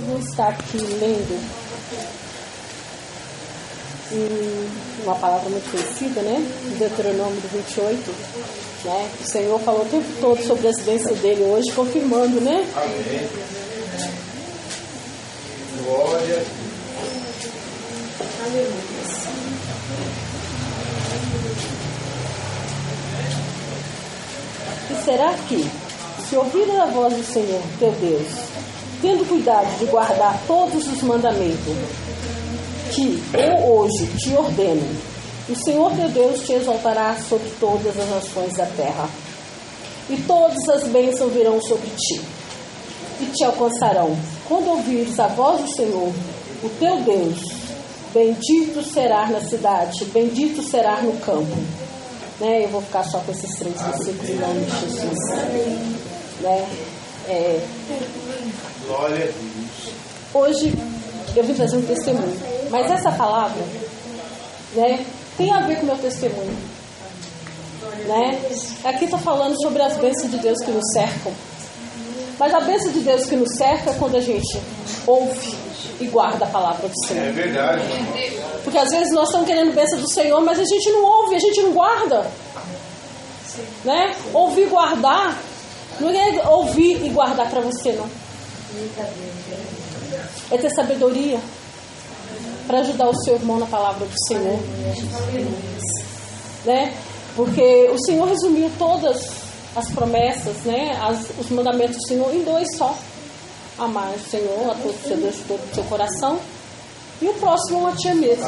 vou estar aqui lendo uma palavra muito conhecida, né? Deuteronômio 28, né? O Senhor falou o tempo todo sobre as bênçãos dele hoje, confirmando, né? Amém. Glória. Aleluia. E será que, se ouvirem a voz do Senhor, teu Deus, tendo cuidado de guardar todos os mandamentos que eu hoje te ordeno, o Senhor teu Deus te exaltará sobre todas as nações da terra, e todas as bênçãos virão sobre ti, e te alcançarão, quando ouvires a voz do Senhor, o teu Deus. Bendito será na cidade, bendito será no campo. Né? Eu vou ficar só com esses 3 versículos em nome de Jesus. Né? Glória a Deus. Hoje eu vim trazer um testemunho, mas essa palavra, né, tem a ver com o meu testemunho. Né? Aqui está falando sobre as bênçãos de Deus que nos cercam. Mas a bênção de Deus que nos cerca é quando a gente ouve e guarda a palavra do Senhor. É verdade. Porque às vezes nós estamos querendo bênção do Senhor, mas a gente não ouve, a gente não guarda. Né? Ouvir e guardar, não é ouvir e guardar para você, não. É ter sabedoria para ajudar o seu irmão na palavra do Senhor. Né? Porque o Senhor resumiu todas as promessas, né? Os mandamentos do Senhor em 2 só. Amar o Senhor a todo o seu Deus, de todo o seu coração, e o próximo a ti mesmo.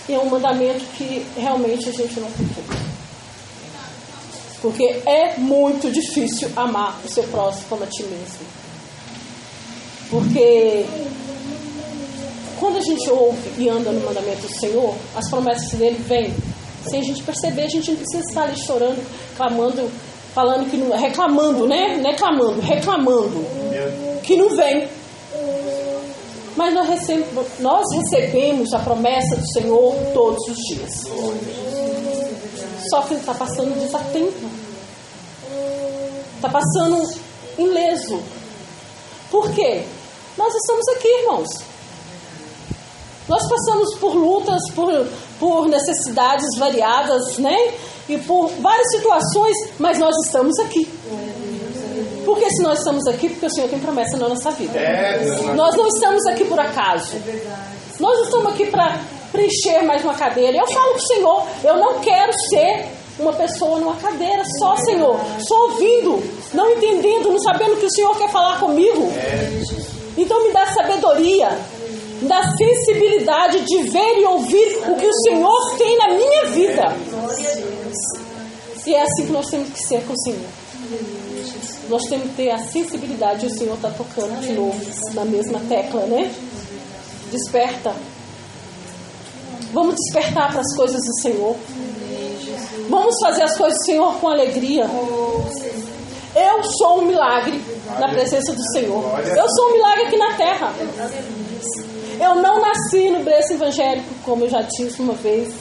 E é um mandamento que realmente a gente não cumpre. Porque é muito difícil amar o seu próximo como a ti mesmo. Porque quando a gente ouve e anda no mandamento do Senhor, as promessas dele vêm. Sem a gente perceber, a gente não precisa estar ali chorando, clamando, falando que não, reclamando, né? Não é clamando, reclamando que não vem. Mas nós recebemos a promessa do Senhor todos os dias. Só que ele está passando desatento. Está passando ileso. Por quê? Nós estamos aqui, irmãos. Nós passamos por lutas, por necessidades variadas, né? E por várias situações, mas nós estamos aqui. Porque se nós estamos aqui, porque o Senhor tem promessa na nossa vida. Nós não estamos aqui por acaso. Nós não estamos aqui para preencher mais uma cadeira. Eu falo para o Senhor, eu não quero ser uma pessoa numa cadeira só, Senhor. Só ouvindo, não entendendo, não sabendo o que o Senhor quer falar comigo. Então me dá sabedoria, me dá sensibilidade de ver e ouvir o que o Senhor tem na minha vida. E é assim que nós temos que ser com o Senhor. Nós temos que ter a sensibilidade. O Senhor está tocando de novo na mesma tecla, né? Desperta. Vamos despertar para as coisas do Senhor. Vamos fazer as coisas do Senhor com alegria. Eu sou um milagre na presença do Senhor. Eu sou um milagre aqui na terra. Eu não nasci no berço evangélico, como eu já disse uma vez.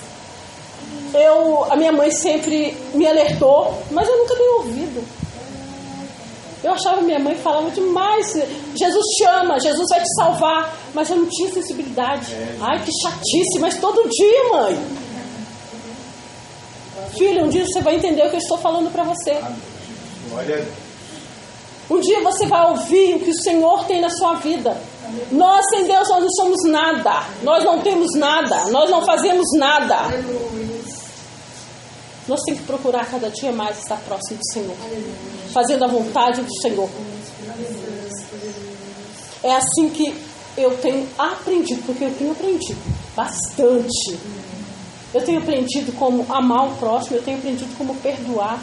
A minha mãe sempre me alertou, mas eu nunca dei ouvido. Eu achava que minha mãe falava demais. Jesus te ama, Jesus vai te salvar. Mas eu não tinha sensibilidade. Ai, que chatice, mas todo dia, mãe. Filho, um dia você vai entender o que eu estou falando para você. Um dia você vai ouvir o que o Senhor tem na sua vida. Nós sem Deus nós não somos nada. Nós não temos nada. Nós não fazemos nada. Nós temos que procurar cada dia mais estar próximo do Senhor, fazendo a vontade do Senhor. É assim que eu tenho aprendido, porque eu tenho aprendido bastante. Eu tenho aprendido como amar o próximo, eu tenho aprendido como perdoar.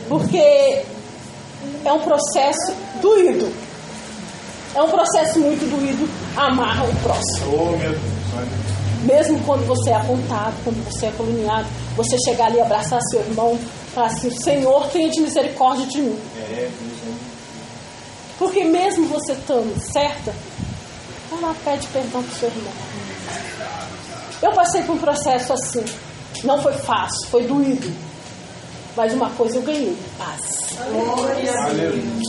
Porque é um processo doído. É um processo muito doído amar o próximo. Mesmo quando você é apontado, quando você é caluniado, você chegar ali e abraçar seu irmão, falar assim: Senhor, tenha de misericórdia de mim. Porque mesmo você estando certa, vai lá, pede perdão para o seu irmão. Eu passei por um processo assim. Não foi fácil, foi doído. Mas uma coisa eu ganhei: paz.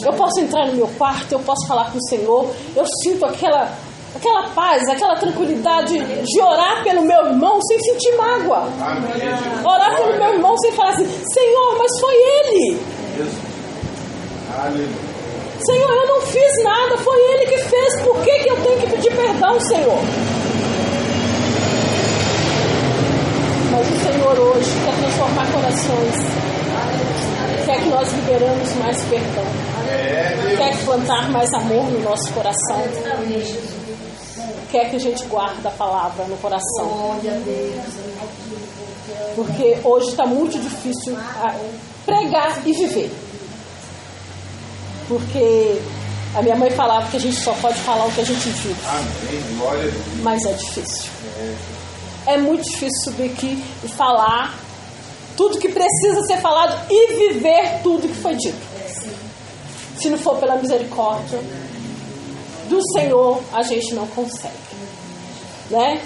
Eu posso entrar no meu quarto, eu posso falar com o Senhor, eu sinto aquela paz, aquela tranquilidade de orar pelo meu irmão sem sentir mágoa. Orar pelo meu irmão sem falar assim: Senhor, mas foi ele. Senhor, eu não fiz nada, foi ele que fez, por que eu tenho que pedir perdão, Senhor? Mas o Senhor hoje quer transformar corações, quer que nós liberamos mais perdão, quer plantar mais amor no nosso coração, quer que a gente guarde a palavra no coração. Porque hoje está muito difícil pregar e viver. Porque a minha mãe falava que a gente só pode falar o que a gente vive. Mas é difícil. É muito difícil subir aqui e falar tudo que precisa ser falado e viver tudo que foi dito. Se não for pela misericórdia do Senhor, a gente não consegue, né?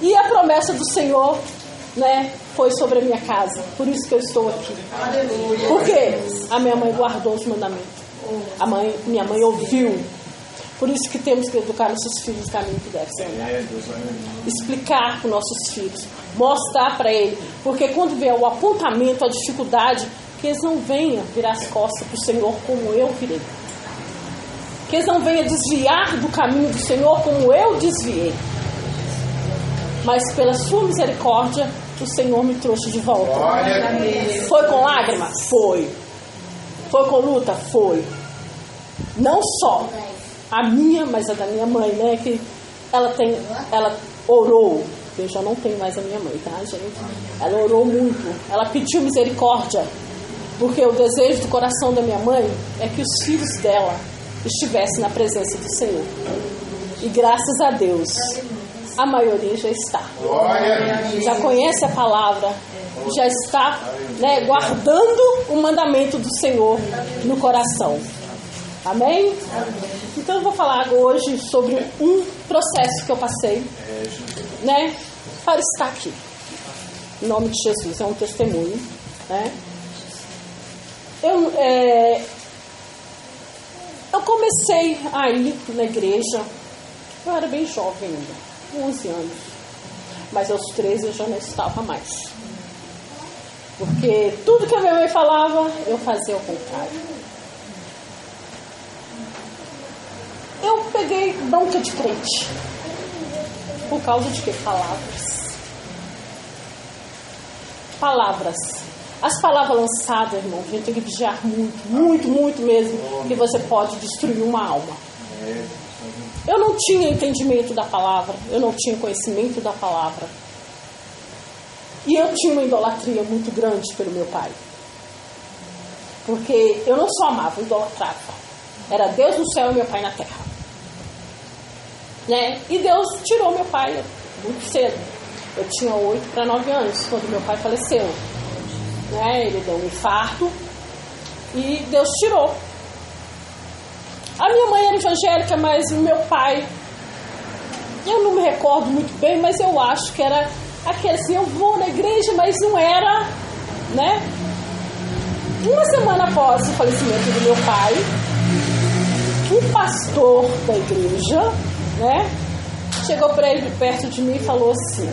E a promessa do Senhor, né, foi sobre a minha casa. Por isso que eu estou aqui. Porque a minha mãe guardou os mandamentos. Minha mãe ouviu. Por isso que temos que educar nossos filhos no caminho que deve ser andado. Explicar para os nossos filhos, mostrar para eles. Porque quando vier o apontamento, a dificuldade, que eles não venham virar as costas para o Senhor como eu virei. Que eles não venham desviar do caminho do Senhor como eu desviei. Mas pela sua misericórdia, o Senhor me trouxe de volta. Foi com lágrimas? Foi. Foi com luta? Foi. Não só a minha, mas a da minha mãe, né? Que ela orou. Eu já não tenho mais a minha mãe, tá, gente? Ela orou muito. Ela pediu misericórdia. Porque o desejo do coração da minha mãe é que os filhos dela estivessem na presença do Senhor. E graças a Deus, a maioria já está. Já conhece a palavra, já está, né, guardando o mandamento do Senhor no coração. Amém? Então eu vou falar hoje sobre um processo que eu passei, né, para estar aqui. Em nome de Jesus, é um testemunho, né? Eu comecei a ir na igreja, eu era bem jovem ainda, 11 anos. Mas aos 13 eu já não estava mais. Porque tudo que a minha mãe falava, eu fazia ao contrário. Eu peguei bronca de crente. Por causa de quê? Palavras. As palavras lançadas, irmão, a gente tem que vigiar muito mesmo, que você pode destruir uma alma. Eu não tinha entendimento da palavra, eu não tinha conhecimento da palavra. E eu tinha uma idolatria muito grande pelo meu pai. Porque eu não só amava, eu idolatrava. Era Deus no céu e meu pai na terra. Né? E Deus tirou meu pai muito cedo. Eu tinha 8 para 9 anos quando meu pai faleceu. Né? Ele deu um infarto e Deus tirou. A minha mãe era evangélica, mas o meu pai, eu não me recordo muito bem, mas eu acho que era aquele assim, eu vou na igreja, mas não era, né? Uma semana após o falecimento do meu pai, o pastor da igreja, né, chegou para ele perto de mim e falou assim: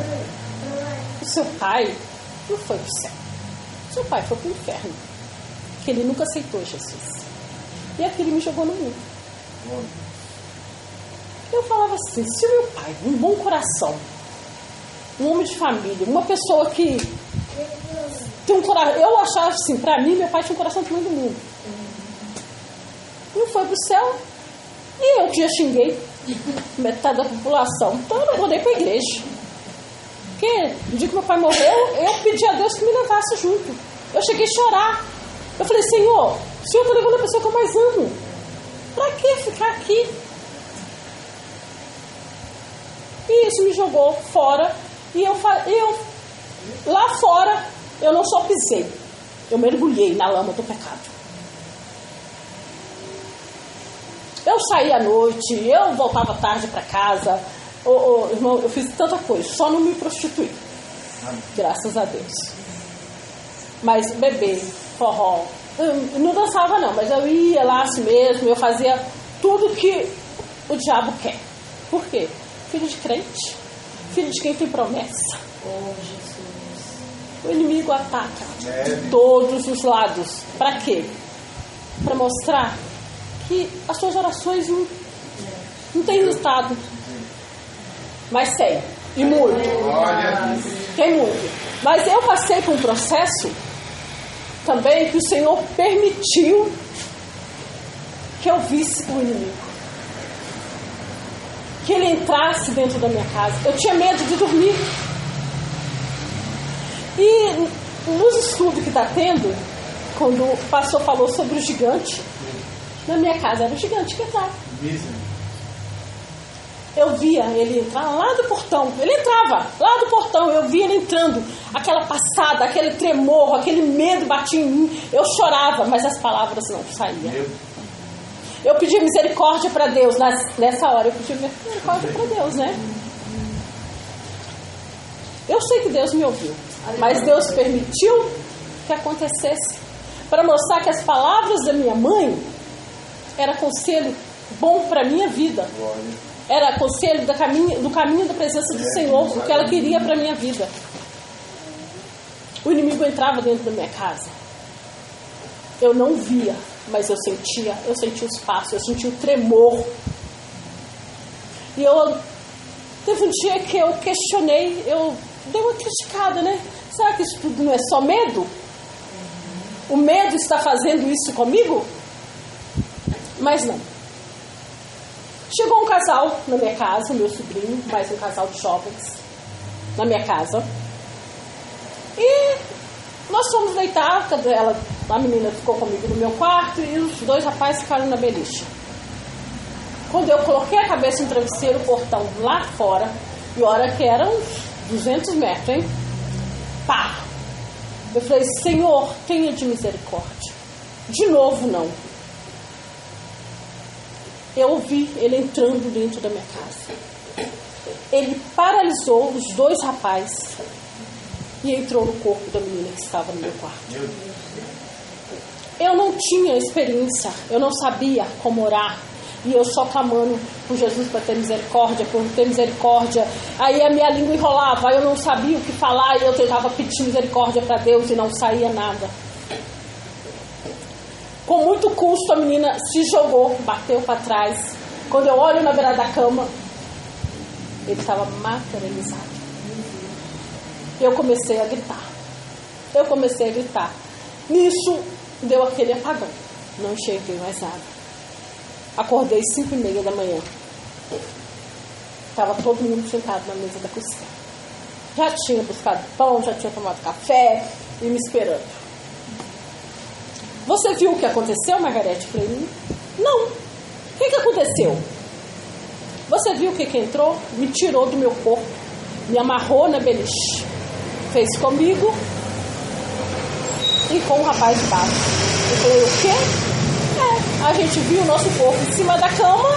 o seu pai não foi pro céu, o seu pai foi pro inferno, porque ele nunca aceitou Jesus. E aquilo me jogou no mundo. Eu falava assim: se o meu pai, um bom coração, um homem de família, uma pessoa que tem um coração, eu achava assim, pra mim, meu pai tinha um coração do tamanho do mundo, não foi pro céu, e eu que já xinguei metade da população, então eu não vou nem pra igreja. Porque no dia que meu pai morreu, eu pedi a Deus que me levasse junto. Eu cheguei a chorar. Eu falei: Senhor, o Senhor está levando a pessoa que eu mais amo, pra que ficar aqui? E isso me jogou fora. E eu lá fora, eu não só pisei, eu mergulhei na lama do pecado. Eu saía à noite, eu voltava tarde para casa. Irmão, eu fiz tanta coisa, só não me prostituí. Graças a Deus. Mas bebê, forró, eu não dançava não, mas eu ia lá assim mesmo, eu fazia tudo que o diabo quer. Por quê? Filho de crente, filho de quem tem promessa. Oh, Jesus. O inimigo ataca de todos os lados. Para quê? Para mostrar que as suas orações não têm resultado. Mas tem, e muito. Tem muito. Mas eu passei por um processo também que o Senhor permitiu que eu visse o inimigo. Que ele entrasse dentro da minha casa. Eu tinha medo de dormir. E nos estudos que está tendo, quando o pastor falou sobre o gigante, na minha casa era o gigante que entrava. Eu via ele entrar lá do portão. Ele entrava lá do portão. Eu via ele entrando. Aquela passada, aquele tremor, aquele medo batia em mim. Eu chorava, mas as palavras não saíam. Eu pedi misericórdia para Deus. Nessa hora eu pedi misericórdia para Deus, né? Eu sei que Deus me ouviu, mas Deus permitiu que acontecesse para mostrar que as palavras da minha mãe era conselho bom para a minha vida. Era conselho do caminho da presença do Senhor, o que ela queria para a minha vida. O inimigo entrava dentro da minha casa. Eu não via, mas eu sentia o espaço, eu sentia o tremor. E teve um dia que eu questionei, eu dei uma criticada, né? Será que isso tudo não é só medo? O medo está fazendo isso comigo? Mas não. Chegou um casal na minha casa, meu sobrinho, mais um casal de jovens na minha casa. E nós fomos deitar, a menina ficou comigo no meu quarto e os dois rapazes ficaram na beliche. Quando eu coloquei a cabeça no travesseiro, o portão lá fora, e olha que eram uns 200 metros, hein? Pá! Eu falei, Senhor, tenha de misericórdia. De novo, não. Eu ouvi ele entrando dentro da minha casa. Ele paralisou os dois rapazes e entrou no corpo da menina que estava no meu quarto. Eu não tinha experiência, eu não sabia como orar. E eu só clamando por Jesus para ter misericórdia, por ter misericórdia. Aí a minha língua enrolava, eu não sabia o que falar e eu tentava pedir misericórdia para Deus e não saía nada. Com muito custo a menina se jogou, bateu para trás. Quando eu olho na beirada da cama, ele estava materializado. Eu comecei a gritar. Nisso deu aquele apagão. Não enxerguei mais nada. Acordei 5:30 da manhã. Estava todo mundo sentado na mesa da cozinha. Já tinha buscado pão, já tinha tomado café e me esperando. Você viu o que aconteceu, Margarete? Eu falei, não. O que aconteceu? Você viu o que entrou? Me tirou do meu corpo, me amarrou na beliche, fez comigo e com o rapaz de baixo. Eu falei, o quê? A gente viu o nosso corpo em cima da cama,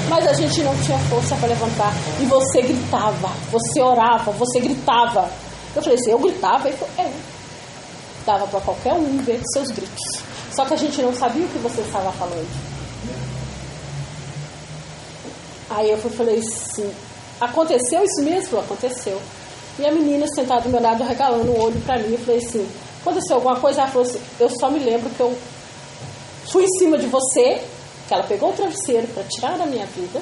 mas a gente não tinha força para levantar. E você gritava, você orava, você gritava. Eu falei assim, eu gritava? Ele falou, dava para qualquer um ver seus gritos. Só que a gente não sabia o que você estava falando. Aí eu falei assim, aconteceu isso mesmo? Aconteceu. E a menina sentada do meu lado, regalando o olho para mim, eu falei assim, aconteceu alguma coisa? Ela falou assim, eu só me lembro que eu fui em cima de você, que ela pegou o travesseiro para tirar da minha vida,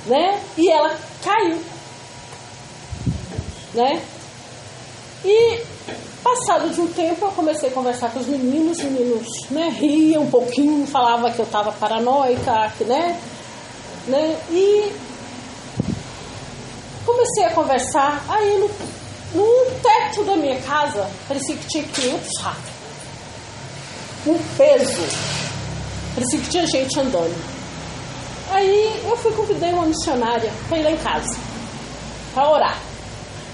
né? E ela caiu, né? E passado de um tempo eu comecei a conversar com os meninos né, riam um pouquinho, falavam que eu estava paranoica, né? E comecei a conversar, aí no teto da minha casa parecia que tinha 500 ratos. Um peso. Parecia que tinha gente andando. Aí eu convidei uma missionária para ir lá em casa, para orar.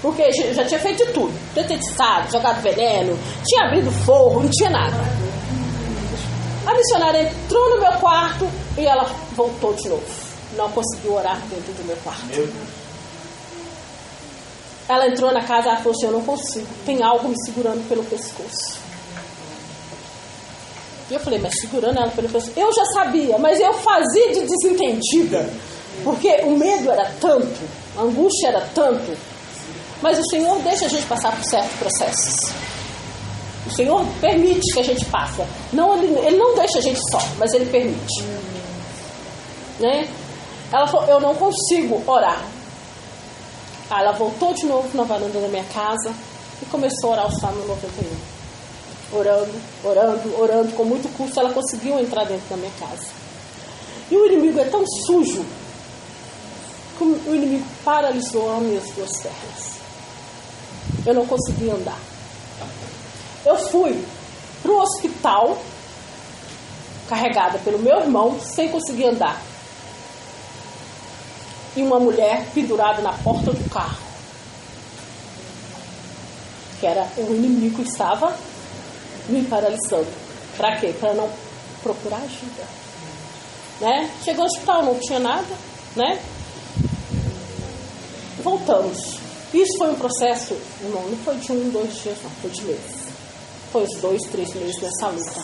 Porque já tinha feito de tudo. Detetizado, jogado veneno, tinha abrido fogo, não tinha nada. A missionária entrou no meu quarto e ela voltou de novo. Não conseguiu orar dentro do meu quarto. Ela entrou na casa e falou assim, eu não consigo, tem algo me segurando pelo pescoço. E eu falei, mas segurando ela pelo pescoço? Eu já sabia, mas eu fazia de desentendida, porque o medo era tanto, a angústia era tanto, mas o Senhor deixa a gente passar por certos processos. O Senhor permite que a gente passe. Não, ele não deixa a gente só, mas Ele permite. Né? Ela falou, eu não consigo orar. Aí ela voltou de novo na varanda da minha casa e começou a orar o Salmo 91. Orando, com muito custo ela conseguiu entrar dentro da minha casa. E o inimigo é tão sujo que o inimigo paralisou as minhas duas pernas. Eu não conseguia andar. Eu fui para o hospital carregada pelo meu irmão sem conseguir andar. E uma mulher pendurada na porta do carro. Que era o inimigo que estava me paralisando. Para quê? Para não procurar ajuda. Né? Chegou ao hospital, não tinha nada. Né? Voltamos. Isso foi um processo, irmão, não foi de 1, 2 dias, não, foi de meses. Foi uns 2, 3 meses nessa luta.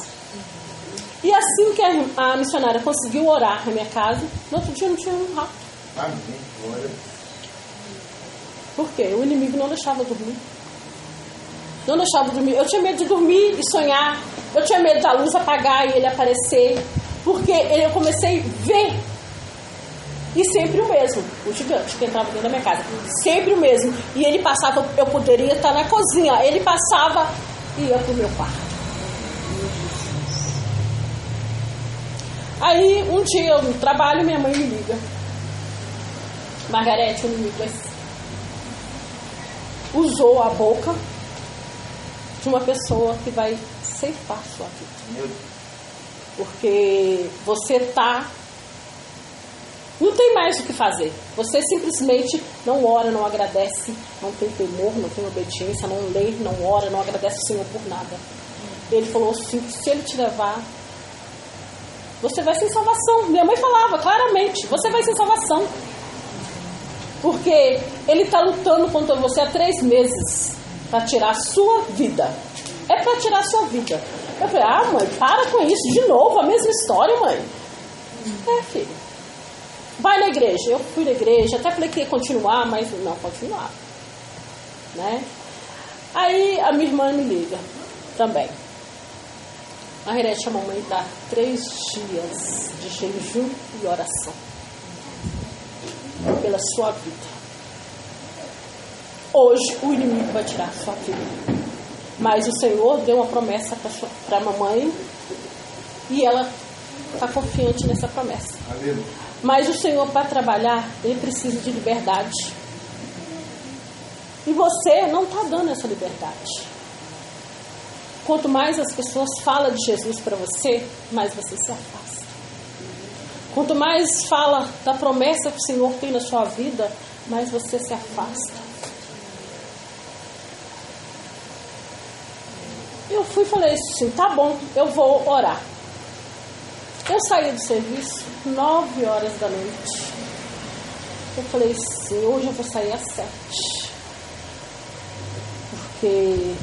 E assim que a missionária conseguiu orar na minha casa, no outro dia não tinha um rato. Amém. Glória. Por quê? O inimigo não deixava eu dormir. Não deixava eu dormir. Eu tinha medo de dormir e sonhar. Eu tinha medo da luz apagar e ele aparecer. Porque eu comecei a ver. E sempre o mesmo. O gigante que entrava dentro da minha casa. Sempre o mesmo. E ele passava, eu poderia estar na cozinha. Ele passava e ia pro meu quarto. Aí, um dia eu no trabalho, minha mãe me liga. Margarete, o inimigo usou a boca de uma pessoa que vai ceifar sua vida. Porque você não tem mais o que fazer. Você simplesmente não ora, não agradece, não tem temor, não tem obediência, não lê, não ora, não agradece o Senhor por nada. Ele falou assim, se ele te levar, você vai sem salvação. Minha mãe falava claramente, você vai sem salvação. Porque ele está lutando contra você há 3 meses para tirar a sua vida. É para tirar a sua vida. Eu falei, mãe, para com isso. De novo, a mesma história, mãe. Filho. Vai na igreja. Eu fui na igreja, até falei que ia continuar, mas não continuava. Né? Aí a minha irmã me liga também. A Margarete, a mamãe dá 3 dias de jejum e oração pela sua vida. Hoje o inimigo vai tirar a sua vida. Mas o Senhor deu uma promessa para a mamãe e ela está confiante nessa promessa. Aleluia. Mas o Senhor, para trabalhar, Ele precisa de liberdade. E você não está dando essa liberdade. Quanto mais as pessoas falam de Jesus para você, mais você se afasta. Quanto mais fala da promessa que o Senhor tem na sua vida, mais você se afasta. Eu fui e falei assim, tá bom, eu vou orar. Eu saí do serviço 9 horas da noite. Eu falei assim, hoje eu vou sair às 7. Porque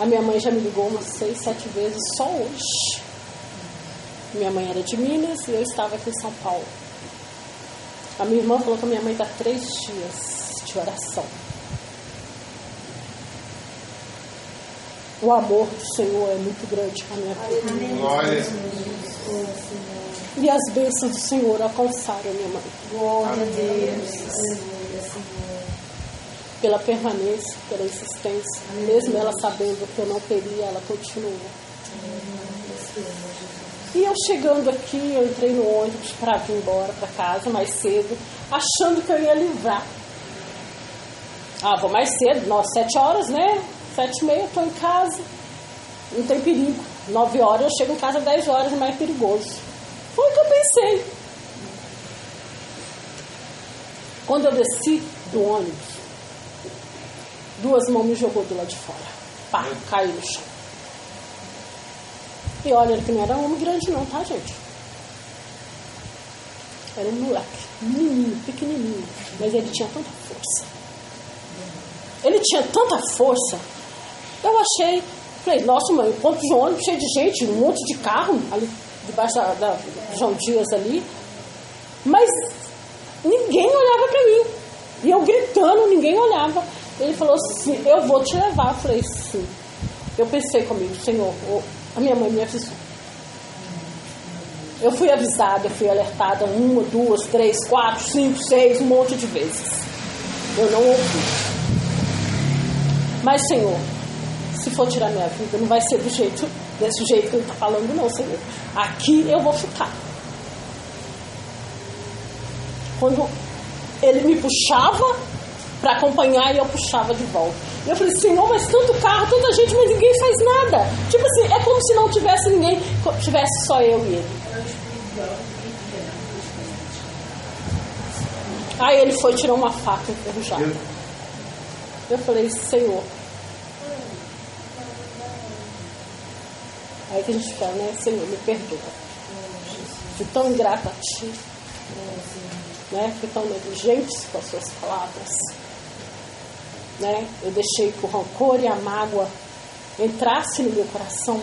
a minha mãe já me ligou umas 6, 7 vezes só hoje. Minha mãe era de Minas e eu estava aqui em São Paulo. A minha irmã falou que a minha mãe está 3 dias de oração. O amor do Senhor é muito grande para a minha vida. Glória. E as bênçãos do Senhor alcançaram a minha mãe. Glória a Deus. Pela permanência, pela insistência. Mesmo ela sabendo que eu não teria, ela continua. E eu chegando aqui, eu entrei no ônibus para vir embora para casa mais cedo, achando que eu ia livrar. Vou mais cedo, 7 horas, né? 7h30, estou em casa, não tem perigo. 9 horas, eu chego em casa às 10 horas, é mais perigoso. Foi o que eu pensei. Quando eu desci do ônibus, 2 mãos me jogou do lado de fora. Pá, caiu no chão. E olha, que não era um homem grande não, tá, gente? Era um moleque, menininho, pequenininho. Mas ele tinha tanta força. ele tinha tanta força. Eu achei, falei, nossa mãe, um ponto de ônibus cheio de gente, um monte de carro ali debaixo da João Dias ali. Mas ninguém olhava para mim. E eu gritando, ninguém olhava. Ele falou assim, eu vou te levar. Eu falei, sim. Eu pensei comigo, Senhor, a minha mãe me avisou. Eu fui avisada, eu fui alertada 1, 2, 3, 4, 5, 6, um monte de vezes. Eu não ouvi. Mas, Senhor, se for tirar minha vida, não vai ser desse jeito que ele está falando, não, Senhor. Aqui eu vou ficar. Quando ele me puxava para acompanhar, e eu puxava de volta. E eu falei, Senhor, mas tanto carro, tanta gente, mas ninguém faz nada. Tipo assim, é como se não tivesse ninguém, tivesse só eu e ele. Aí ele foi tirar uma faca enferrujada. Eu falei, Senhor. Aí que a gente fala, né? Senhor, me perdoa. Fui tão ingrata a ti. Né? Fui tão negligente com as suas palavras. Né? Eu deixei que o rancor e a mágoa entrasse no meu coração.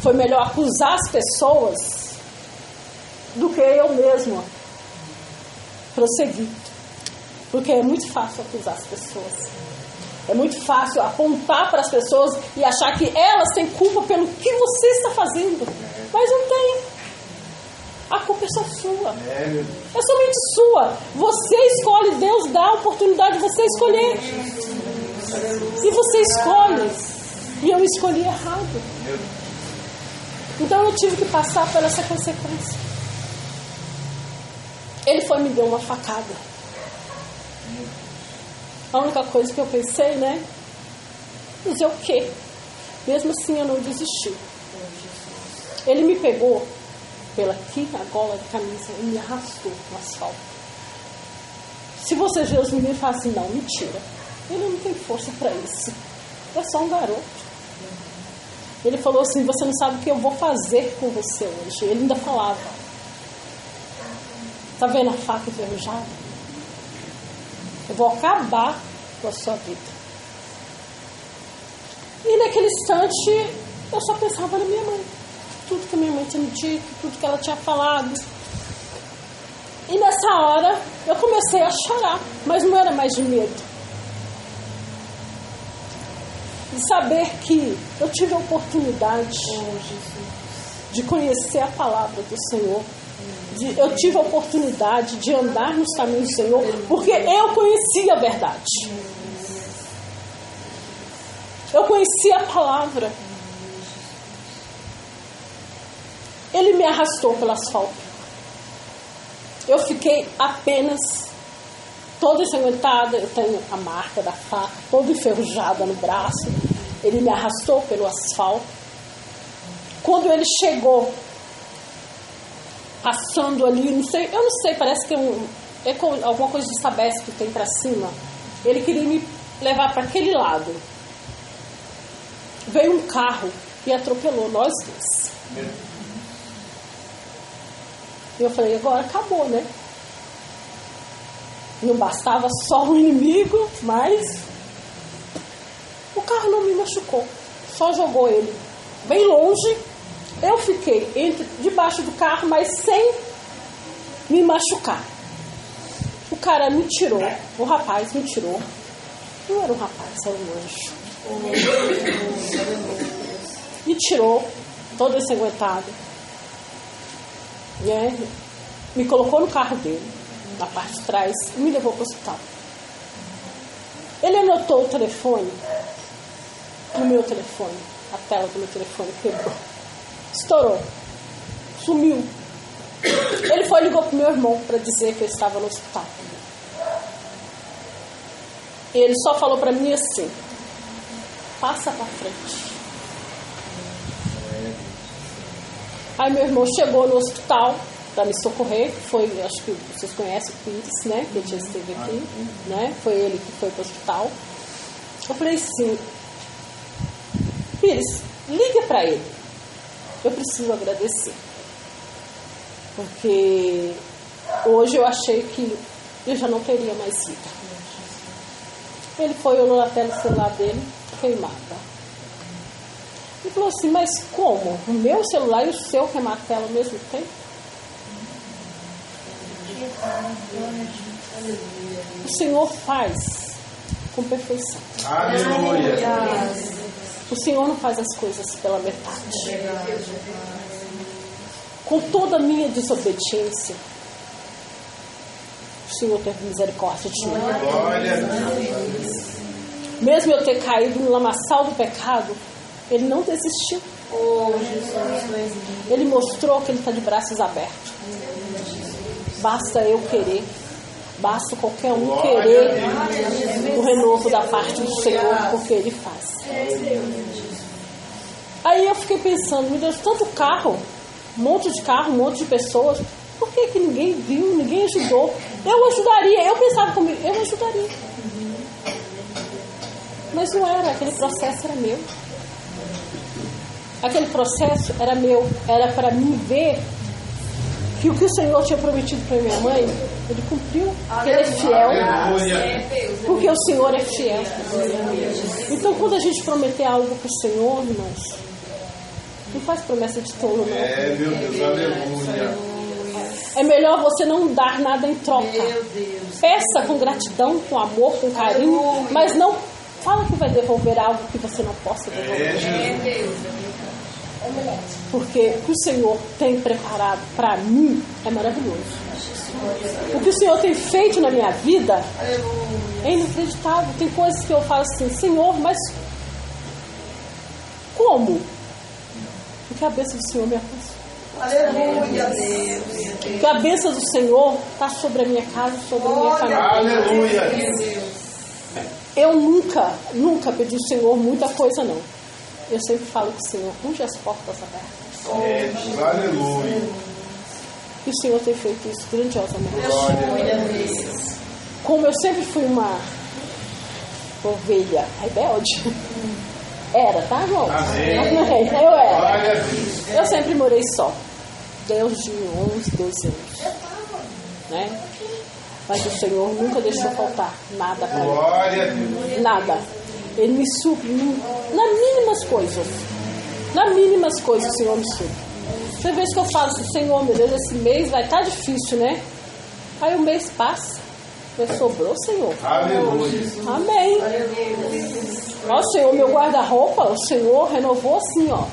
Foi melhor acusar as pessoas do que eu mesma prosseguir. Porque é muito fácil acusar as pessoas. É muito fácil apontar para as pessoas e achar que elas têm culpa pelo que você está fazendo. Mas não tem. A culpa é só sua. É somente sua. Você escolhe, Deus dá a oportunidade de você escolher. E você escolhe. E eu escolhi errado. Então eu tive que passar por essa consequência. Ele foi e me deu uma facada. A única coisa que eu pensei, né? Dizer o quê? Mesmo assim eu não desisti. Ele me pegou pela quinta gola de camisa e me arrastou no asfalto. Se você vê os meninos e fala assim, não, mentira. Ele não tem força para isso. É só um garoto. Ele falou assim, você não sabe o que eu vou fazer com você hoje. Ele ainda falava. Tá vendo a faca enferrujada? Eu vou acabar com a sua vida. E naquele instante, eu só pensava na minha mãe. Tudo que a minha mãe tinha me dito, tudo que ela tinha falado. E nessa hora, eu comecei a chorar. Mas não era mais de medo. De saber que eu tive a oportunidade de conhecer a palavra do Senhor. Eu tive a oportunidade de andar nos caminhos do Senhor, porque eu conhecia a verdade. Eu conhecia a palavra. Ele me arrastou pelo asfalto. Eu fiquei apenas toda ensanguentada, eu tenho a marca da faca, toda enferrujada no braço. Ele me arrastou pelo asfalto. Quando ele chegou, passando ali, eu não sei, parece que é alguma coisa de Sabesp que tem para cima. Ele queria me levar para aquele lado. Veio um carro e atropelou nós dois. E eu falei, agora acabou, né? Não bastava só um inimigo, mas o carro não me machucou. Só jogou ele bem longe. Eu fiquei debaixo do carro, mas sem me machucar. O cara me tirou, o rapaz me tirou. Não era um rapaz, era um anjo. Me tirou, todo ensanguentado. Me colocou no carro dele, na parte de trás, e me levou para o hospital. Ele anotou o telefone no meu telefone. A tela do meu telefone quebrou. Estourou. Sumiu. Ele foi e ligou pro meu irmão para dizer que eu estava no hospital. Ele só falou para mim assim, passa para frente. Aí meu irmão chegou no hospital para me socorrer, foi, acho que vocês conhecem o Pires, né? Que já esteve aqui, né? Foi ele que foi para o hospital. Eu falei assim, Pires, liga para ele. Eu preciso agradecer. Porque hoje eu achei que eu já não teria mais vida. Ele foi, olhou na tela do celular dele, queimada. Ele falou assim, mas como? O meu celular e o seu queimar a tela ao mesmo tempo? O Senhor faz com perfeição. Aleluia. O Senhor não faz as coisas pela metade. Com toda a minha desobediência, o Senhor teve misericórdia de mim. Glória a Deus. Mesmo eu ter caído no lamaçal do pecado, Ele não desistiu. Ele mostrou que Ele está de braços abertos. Basta eu querer. Basta qualquer um querer o renovo da parte do Senhor, porque Ele faz. Aí eu fiquei pensando, meu Deus, tanto carro, um monte de carro, um monte de pessoas, por que ninguém viu, ninguém ajudou? Eu ajudaria, eu pensava comigo, eu ajudaria. Mas não era, aquele processo era meu. Aquele processo era meu, era para mim ver que o que o Senhor tinha prometido para minha mãe, Ele cumpriu, porque Ele é fiel. Porque o Senhor é fiel. Então, quando a gente prometer algo para o Senhor, irmãos, não faz promessa de tolo, não. É, meu Deus, aleluia. É melhor você não dar nada em troca. Peça com gratidão, com amor, com carinho, mas não fala que vai devolver algo que você não possa devolver. Porque o que o Senhor tem preparado para mim é maravilhoso. O que o Senhor tem feito na minha vida é inacreditável. Tem coisas que eu falo assim, Senhor, mas como? Porque a bênção do Senhor me alcançou. Aleluia, Deus. Porque a bênção do Senhor está sobre a minha casa, sobre a minha família. Aleluia. Eu nunca pedi ao Senhor muita coisa, não. Eu sempre falo que o Senhor unge as portas abertas. Aleluia. E o Senhor tem feito isso grandiosamente. Glória a Deus. Como eu sempre fui uma ovelha rebelde. Era, tá, irmão? Amém. Eu era. Glória a Deus. Eu sempre morei só. Desde 11, 12 anos. Né? Mas o Senhor nunca deixou faltar nada para mim. Glória a Deus. Nada. Ele me supre nas mínimas coisas. Nas mínimas coisas o Senhor me supre. Tem vezes que eu falo assim, Senhor, meu Deus, esse mês vai estar difícil, né? Aí o mês passa. Mas sobrou, Senhor. Aleluia. Amém. Ó, Senhor, meu guarda-roupa, o Senhor renovou assim, ó.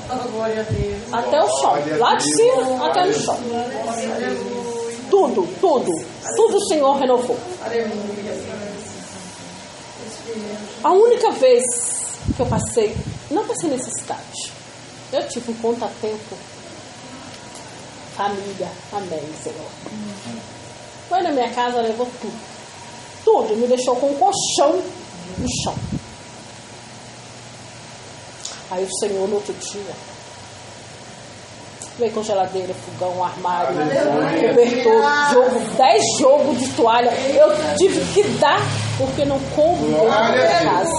Até o chão. Lá de cima até no chão. Tudo o Senhor renovou. A única vez que eu passei, não passei necessidade. Eu tive um contratempo. Família, amém, Senhor. Foi na minha casa, levou tudo, me deixou com um colchão no chão. Aí o Senhor, no outro dia, veio com geladeira, fogão, armário, cobertor, 10 jogos de toalha. Eu tive que dar, porque não coube dentro da minha casa.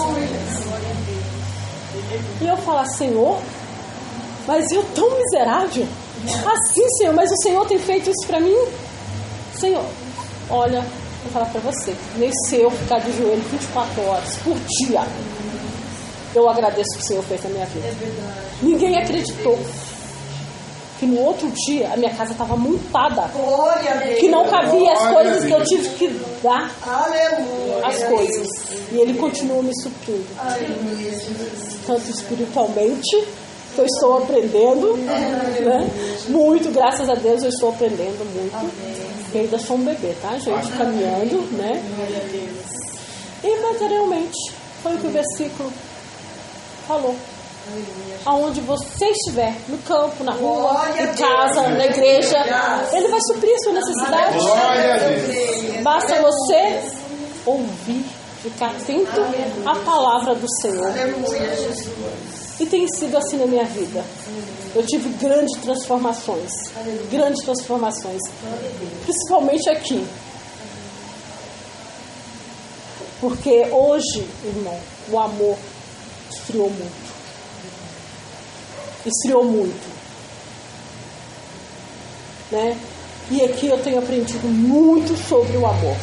E eu falar, Senhor, mas eu tão miserável. Assim, Senhor, mas o Senhor tem feito isso para mim? Senhor, olha, vou falar para você, nem se eu ficar de joelho 24 horas por dia, eu agradeço o que o Senhor fez na minha vida. Ninguém acreditou que no outro dia a minha casa estava montada, que não cabia as coisas que eu tive que dar as coisas. E Ele continua me suprindo, tanto espiritualmente, que eu estou aprendendo, né? Muito, graças a Deus eu estou aprendendo muito. Porque ainda sou um bebê, tá, gente? Caminhando, né? E materialmente, foi o que o versículo falou. Aonde você estiver, no campo, na rua, em casa, na igreja, Ele vai suprir a sua necessidade. Glória a Deus. Basta você ouvir, ficar atento à palavra do Senhor. E tem sido assim na minha vida. Eu tive grandes transformações. Principalmente aqui. Porque hoje, irmão, o amor esfriou muito. Né? E aqui eu tenho aprendido muito sobre o amor.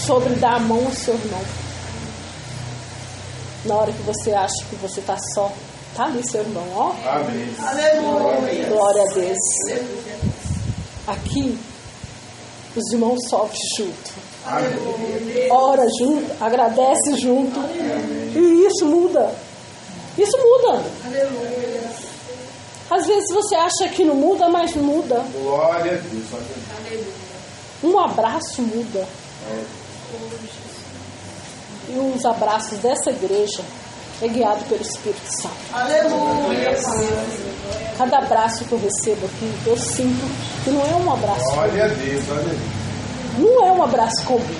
sobre dar a mão ao seu irmão. Na hora que você acha que você está só, está ali seu irmão, ó. Amém. Aleluia. Glória a Deus. Aqui, os irmãos sofrem junto. Ora junto, agradece junto. E isso muda. Isso muda. Às vezes você acha que não muda, mas muda. Glória a Deus. Um abraço muda. E os abraços dessa igreja é guiado pelo Espírito Santo. Aleluia. Cada abraço que eu recebo aqui, eu sinto que não é um abraço comum. Glória a Deus. Aleluia. Não é um abraço comum.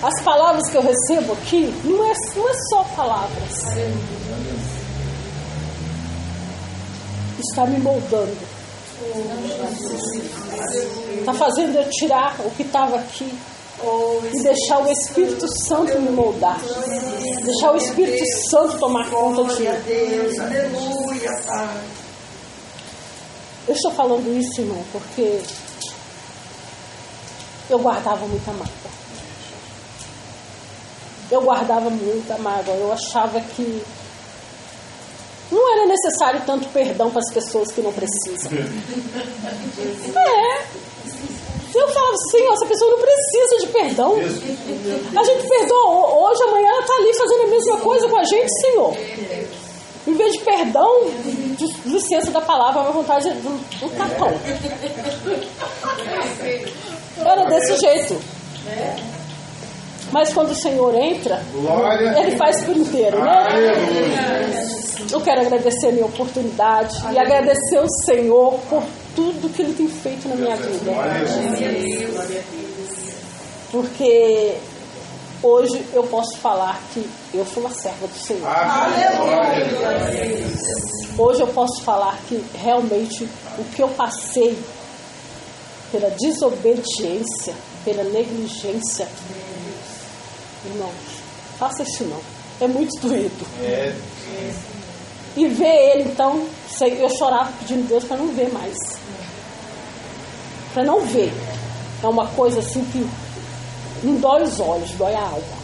As palavras que eu recebo aqui não é só palavras. Está me moldando. Está fazendo eu tirar o que estava aqui e deixar o Espírito Santo me moldar. Deixar o Espírito Santo tomar conta de mim. Aleluia, Pai. Eu estou falando isso, irmão, porque eu guardava muita mágoa. Eu guardava muita mágoa. Eu achava que não era necessário tanto perdão para as pessoas que não precisam. Eu falava, Senhor, essa pessoa não precisa de perdão. A gente perdoa hoje, amanhã ela está ali fazendo a mesma coisa com a gente, Senhor. Em vez de perdão, licença da palavra, a minha vontade é um tapão. Era desse jeito. Mas quando o Senhor entra, Ele faz por inteiro, né? Eu quero agradecer a minha oportunidade e agradecer ao Senhor por tudo que Ele tem feito na minha vida. Porque hoje eu posso falar que eu sou uma serva do Senhor. Hoje eu posso falar que realmente o que eu passei pela desobediência, pela negligência, irmãos, faça isso não. É muito doído. E ver ele, então, eu chorava pedindo a Deus para não ver mais. Para não ver. É uma coisa assim que não dói os olhos, dói a alma.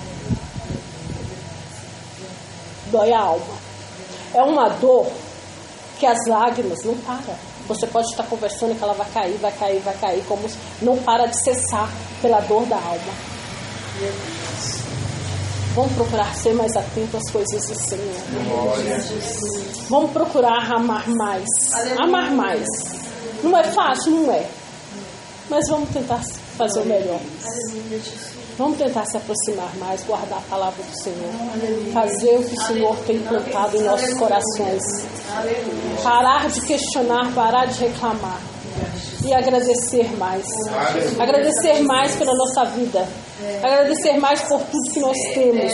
Dói a alma. É uma dor que as lágrimas não param. Você pode estar conversando que ela vai cair, como não para de cessar pela dor da alma. Vamos procurar ser mais atentos às coisas do Senhor. Vamos procurar amar mais. Amar mais. Não é fácil? Não é. Mas vamos tentar fazer o melhor. Vamos tentar se aproximar mais, guardar a palavra do Senhor. Fazer o que o Senhor tem plantado em nossos corações. Parar de questionar, parar de reclamar. E agradecer mais. Agradecer mais pela nossa vida. Agradecer mais por tudo que nós temos.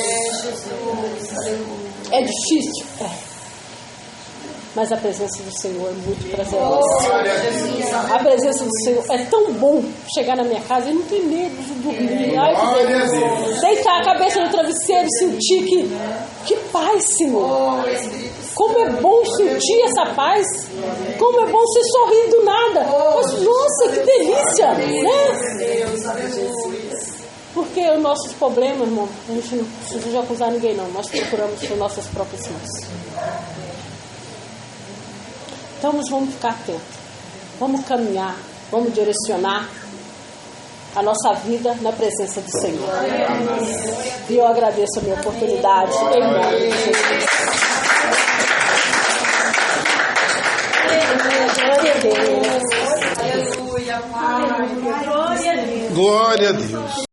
É difícil? É. Mas a presença do Senhor é muito prazerosa. A presença do Senhor é tão bom chegar na minha casa e não ter medo de dormir. Ai, que delícia. Deitar a cabeça no travesseiro e sentir que paz, Senhor. Como é bom sentir essa paz. Como é bom você sorrir do nada. Mas, nossa, que delícia, né? Porque os nossos problemas, irmão, a gente não precisa de acusar ninguém, não. Nós procuramos por nossas próprias mãos. Então, vamos ficar atentos. Vamos caminhar. Vamos direcionar a nossa vida na presença do Senhor. E eu agradeço a minha oportunidade. Em nome de Jesus. Glória a Deus. Aleluia, Pai. Glória a Deus.